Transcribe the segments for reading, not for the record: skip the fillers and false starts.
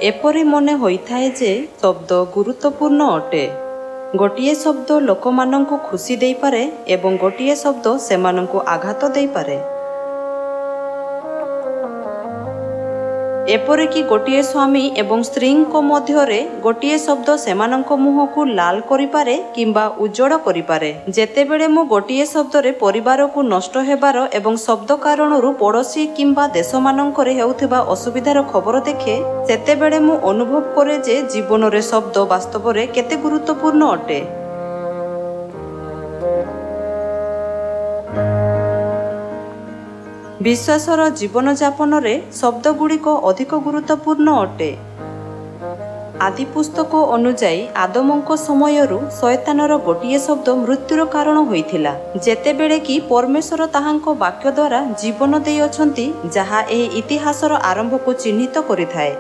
एपरि मने होइथाए जे शब्द गुरुत्वपूर्ण अटे। गोटिए शब्द लोकमानंकु खुशी देई पारे एवं गोटिए शब्द सेमानंकु आघात देई पारे। एपरिकी गोटिए स्वामी एवं स्त्री मध्यरे गोटिए शब्द सेमानंको मुहकु लाल करिपारे किंबा उज्जवल करिपारे। जेतेबेले मु गोटिए शब्दरे परिवार को नष्ट हेबार एवं शब्द कारणरू पड़ोशी किंबा देश मानंकरे हेउथिबा असुविधार खबर देखे सेतेबेले मु अनुभव करे जे जीवन रे शब्द वास्तव रे केते गुरुत्वपूर्ण अटे। विश्वासर जीवन जापन रे शब्द गुड़िक अधिक गुरुत्वपूर्ण अटे। आदि पुस्तक अनुजाई आदमंक समयरू शैतानर गोटिए शब्द मृत्युर कारण होइथिला। जेतेबेले कि परमेश्वर ताहांको वाक्य द्वारा जीवन देई अछंती जहा एही इतिहासर आरंभ को चिन्हित करिथाए।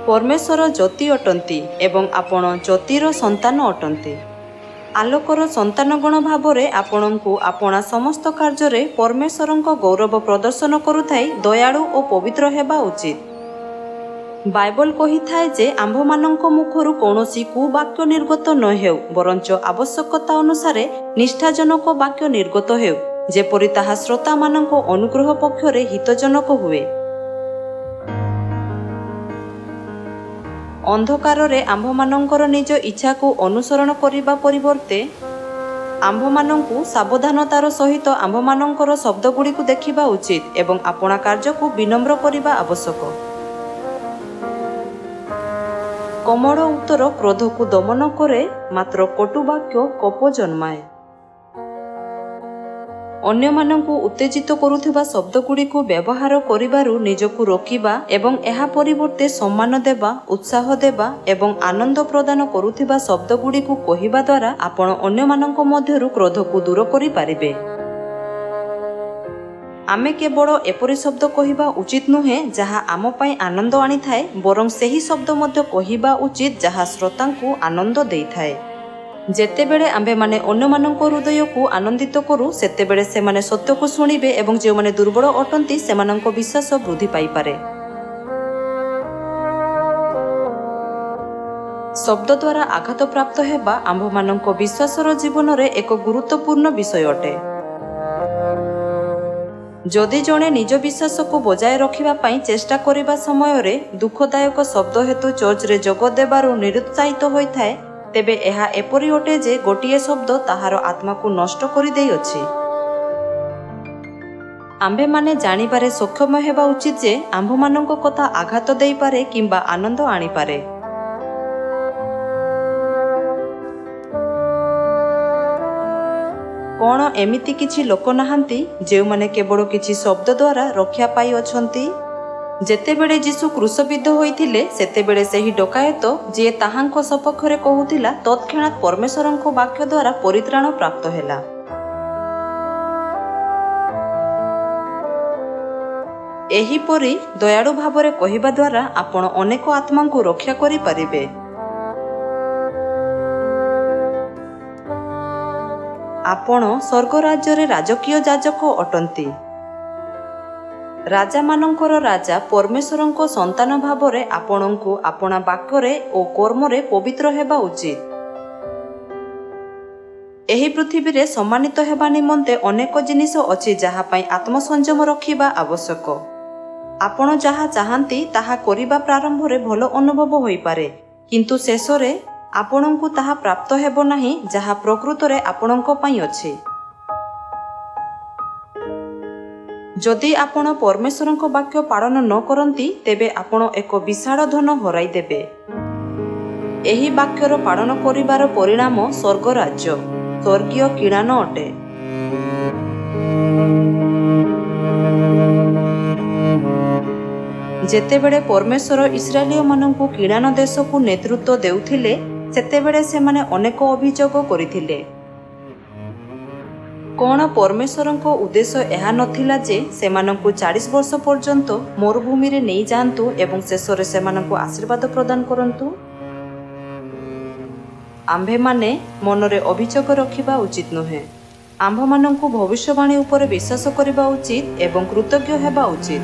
परमेश्वर ज्योति अटंती एवं आपण ज्योतिर संतान अटंती। आलोकर संतानगण भावरे आपणଙ୍କୁ आपणा समस्त कार्य परमेश्वरଙ୍କ गौरव प्रदर्शन करुथाई दयालु और पवित्र हेबा उचित। बाइबल कही थाए जे आंभମାନଙ୍କ मुखरू कौनसी कुवाक्य निर्गत न हेउ बरंच आवश्यकता अनुसार निष्ठाजनक वाक्य निर्गत हेउ जेपरि ताहा श्रोता मानक अनुग्रह पक्षरे हितजनक हुए। अंधकार रे आंभମାନଙ୍କର निज इच्छा को अनुसरण करिबा परिवर्ते आंभମାନଙ୍କୁ सावधानतार सहित आंभମାନଙ୍କର शब्द गुड़ी को देखिबा उचित एवं अपना कार्य को विनम्र करिबा आवश्यक। कमल उत्तर क्रोध को दमन करे मात्र कटुवाक्य कोप जन्माए। अन्यमानंकु उत्तेजित करुथिबा शब्द गुड़ी को व्यवहार करिबारु निजकु रोकिबा एवं एहा परिवर्ते सम्मान देबा उत्साह देबा एवं आनंद प्रदान करुथिबा शब्द गुड़ी को कहिबा द्वारा आपण अन्यमानंक मध्यरु क्रोध को दूर करि पारिबे। आमे केवल एपरि शब्द कहिबा उचित नुहे जहा आम पई आनंद आनी थाए बरं सेही शब्द मध्य कहिबा उचित जहा श्रोतांकु आनंद देई थाए। जेतेबेले आंबे माने अन्यमानंक हृदय को आनंदित करू सेतेबेले सेमाने सत्य को शुणिबे एवं जे माने दुर्बल अटंती सेमानंक विश्वास वृद्धि पाई पारे। शब्द द्वारा आघात प्राप्त हेबा आंभमानंक विश्वासर जीवन रे एक गुरुत्वपूर्ण विषय अटे। जदि जणे निज विश्वास को बजाय रखिबा पई चेष्टा करिबा समय रे दुखदायक शब्द हेतु चर्च रे जोग देबारु निरुत्साहित होइथाए तेबे एहा एपरि अटे जे गोटिए शब्द ताहार आत्मा को नष्ट करि देई अछि। आंभे माने जानिबारे सक्षम हेबा उचित जे आंभमानंक कथा आघात देई पारे किंबा आनंद आनी पारे। कोन एमिति किछि लोक नाहांती जे माने केवल किछि शब्द द्वारा रक्षा पाई अछंती। जेतेबेले जीशु क्रूसबिद्ध होइथिले सेतेबेले सेही डकायत जे ताहांको सपक्षरे कहूथिला तत्क्षणात परमेश्वरंको वाक्य द्वारा परित्राण प्राप्त हेला। एहीपरि दयालु भावरे कहिबा द्वारा आपण अनेक आत्मांको रक्षा करि पारिबे। आपण स्वर्ग राज्य राजकीय जाजक अटंती। राजा मानंकर राजा परमेश्वरंको संतान भावरे आपणଙ୍କୁ आपणा वाक्यरे ओ कर्मरे पवित्र हेबा उचित। एही पृथ्वी रे सम्मानित हेबा निमंते अनेक जिनिस अछि जहा पई आत्मसंयम रखिबा आवश्यक। आपण जहा चाहंती ताहा करिबा प्रारंभ रे भलो अनुभव होई पारे किंतु शेष रे आपणଙ୍କୁ ताहा प्राप्त हेबो नाही जहा प्रकृत रे आपणଙ୍କ पई अछि। जदि आपण परमेश्वरंको वाक्य पालन न करंती तेबे आपण एक विशाल धन हराई देबे। एही वाक्यर पालन करिबार परिणाम स्वर्ग राज्य स्वर्गीय किणान अटे। जेतेबेले परमेश्वर इस्राएलिय मानंकु किणान देश को नेतृत्व देउथिले सेतेबेले सेमाने अनेक अभियोग करिथिले। कौन परमेश्वरंको उद्देश्य एहा नथिला जे सेमानंकु 40 वर्ष पर्यंत मरुभूमि रे नहीं जांतु एवं शेषरे सेमानंकु आशीर्वाद प्रदान करंतु। आंभे माने मनरे अभियोग रखिबा उचित नुहे। आंभमानंकु भविष्यवाणी उपरे विश्वास करिबा उचित एवं कृतज्ञ हेबा उचित।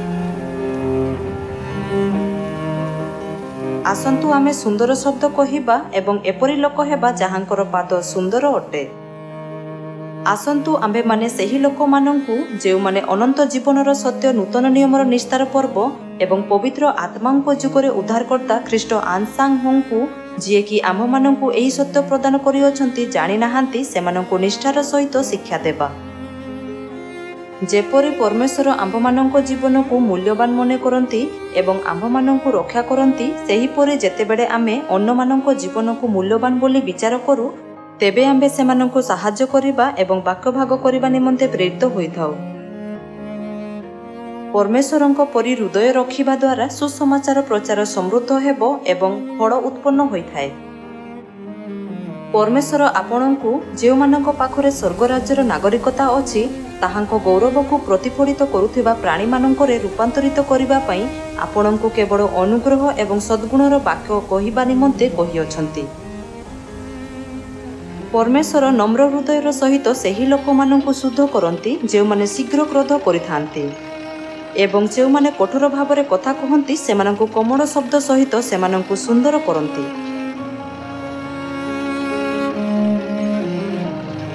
ଆସନ୍ତୁ ଆମେ ସୁନ୍ଦର ଶବ୍ଦ କହିବା ଏବଂ ଏପରି ଲୋକ ହେବା ଯାହାଙ୍କର ପାଦ ସୁନ୍ଦର ଅଟେ। ଆସନ୍ତୁ ଆମ୍ଭେମାନେ ସେହି ଲୋକମାନଙ୍କୁ ଯେଉଁମାନେ ଅନନ୍ତ ଜୀବନର ସତ୍ୟ ନୂତନ ନିୟମର ନିସ୍ତାର ପର୍ବ ଏବଂ ପବିତ୍ର ଆତ୍ମାଙ୍କ ଯୁଗରେ ଉଦ୍ଧାରକର୍ତ୍ତା ଖ୍ରୀଷ୍ଟ ଆନସାଂଙ୍କୁ ଯିଏକି ଆମ୍ଭମାନଙ୍କୁ ଏହି ସତ୍ୟ ପ୍ରଦାନ କରିଅଛନ୍ତି ଜାଣିନାହାନ୍ତି ସେମାନଙ୍କୁ ନିଷ୍ଠାର ସହିତ ଶିକ୍ଷା ଦେବା। ଯେପରି ପରମେଶ୍ୱର ଆମ୍ଭମାନଙ୍କ ଜୀବନକୁ ମୂଲ୍ୟବାନ ମନେ କରନ୍ତି ଏବଂ ଆମ୍ଭମାନଙ୍କୁ ରକ୍ଷା କରନ୍ତି, ସେହିପରି ଯେତେବେଳେ ଆମେ ଅନ୍ୟମାନଙ୍କ ଜୀବନକୁ ମୂଲ୍ୟବାନ ବୋଲି ବିଚାର କରୁ ତେବେ ଆମ୍ଭେ ସେମାନଙ୍କୁ ସାହାଯ୍ୟ କରିବା ଏବଂ ବାକ୍ୟ ଭାଗ କରିବା ନିମନ୍ତେ ପ୍ରେରିତ ହୋଇଥାଉ। ପରମେଶ୍ୱରଙ୍କ ପରି ହୃଦୟ ରଖିବା ଦ୍ୱାରା ସୁସମାଚାର ପ୍ରଚାର ସମୃଦ୍ଧ ହେବ ଏବଂ ଫଳ ଉତ୍ପନ୍ନ ହୋଇଥାଏ। ପରମେଶ୍ୱର ଆପଣଙ୍କୁ ଯେଉଁମାନଙ୍କ ପାଖରେ ସ୍ୱର୍ଗରାଜ୍ୟର ନାଗରିକତା ଅଛି ତାହାଙ୍କ ଗୌରବକୁ ପ୍ରତିଫଳିତ କରୁଥିବା ପ୍ରାଣୀମାନଙ୍କରେ ରୂପାନ୍ତରିତ କରିବା ପାଇଁ ଆପଣଙ୍କୁ କେବଳ ଅନୁଗ୍ରହ ଏବଂ ସଦ୍ଗୁଣର ବାକ୍ୟ କହିବା ନିମନ୍ତେ କହିଅଛନ୍ତି। ପରମେଶ୍ୱର ନମ୍ର ହୃଦୟର ସହିତ ସେହି ଲୋକମାନଙ୍କୁ ଶୁଦ୍ଧ କରନ୍ତି ଯେଉଁମାନେ ଶୀଘ୍ର କ୍ରୋଧ କରିଥାନ୍ତି ଏବଂ ଯେଉଁମାନେ କଠୋର ଭାବରେ କଥା କହନ୍ତି ସେମାନଙ୍କୁ କୋମଳ ଶବ୍ଦ ସହିତ ସେମାନଙ୍କୁ ସୁନ୍ଦର କରନ୍ତି।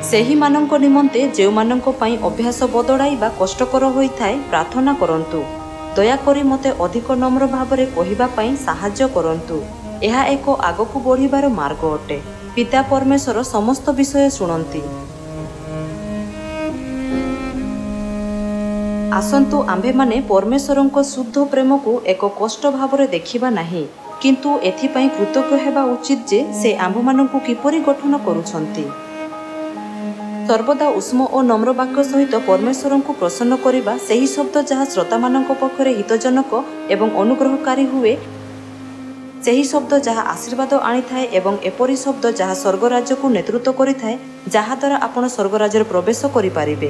ସେହିମାନଙ୍କ ନିମନ୍ତେ ଯେଉଁମାନଙ୍କ ପାଇଁ ଅଭ୍ୟାସ ବଦଳାଇବା କଷ୍ଟକର ହୋଇଥାଏ ପ୍ରାର୍ଥନା କରନ୍ତୁ। ଦୟାକରି ମୋତେ ଅଧିକ ନମ୍ର ଭାବରେ କହିବା ପାଇଁ ସାହାଯ୍ୟ କରନ୍ତୁ। ଏହା ଏକ ଆଗକୁ ବଢ଼ିବାର ମାର୍ଗ ଅଟେ। ପିତା ପରମେଶ୍ୱର ସମସ୍ତ ବିଷୟ ଶୁଣନ୍ତି। ଆସନ୍ତୁ ଆମ୍ଭେମାନେ ପରମେଶ୍ୱରଙ୍କ ଶୁଦ୍ଧ ପ୍ରେମକୁ ଏକ କଷ୍ଟ ଭାବରେ ଦେଖିବା ନାହିଁ, କିନ୍ତୁ ଏଥିପାଇଁ କୃତଜ୍ଞ ହେବା ଉଚିତ ଯେ ସେ ଆମ୍ଭମାନଙ୍କୁ କିପରି ଗଠନ କରୁଛନ୍ତି। ସର୍ବଦା ଉଷ୍ମ ଓ ନମ୍ର ବାକ୍ୟ ସହିତ ପରମେଶ୍ୱରଙ୍କୁ ପ୍ରସନ୍ନ କରିବା ସେହି ଶବ୍ଦ ଯାହା ଶ୍ରୋତାମାନଙ୍କ ପକ୍ଷରେ ହିତଜନକ ଏବଂ ଅନୁଗ୍ରହକାରୀ ହୁଏ, ସେହି ଶବ୍ଦ ଯାହା ଆଶୀର୍ବାଦ ଆଣିଥାଏ ଏବଂ ଏପରି ଶବ୍ଦ ଯାହା ସ୍ୱର୍ଗରାଜ୍ୟକୁ ନେତୃତ୍ୱ କରିଥାଏ, ଯାହାଦ୍ୱାରା ଆପଣ ସ୍ୱର୍ଗରାଜ୍ୟରେ ପ୍ରବେଶ କରିପାରିବେ।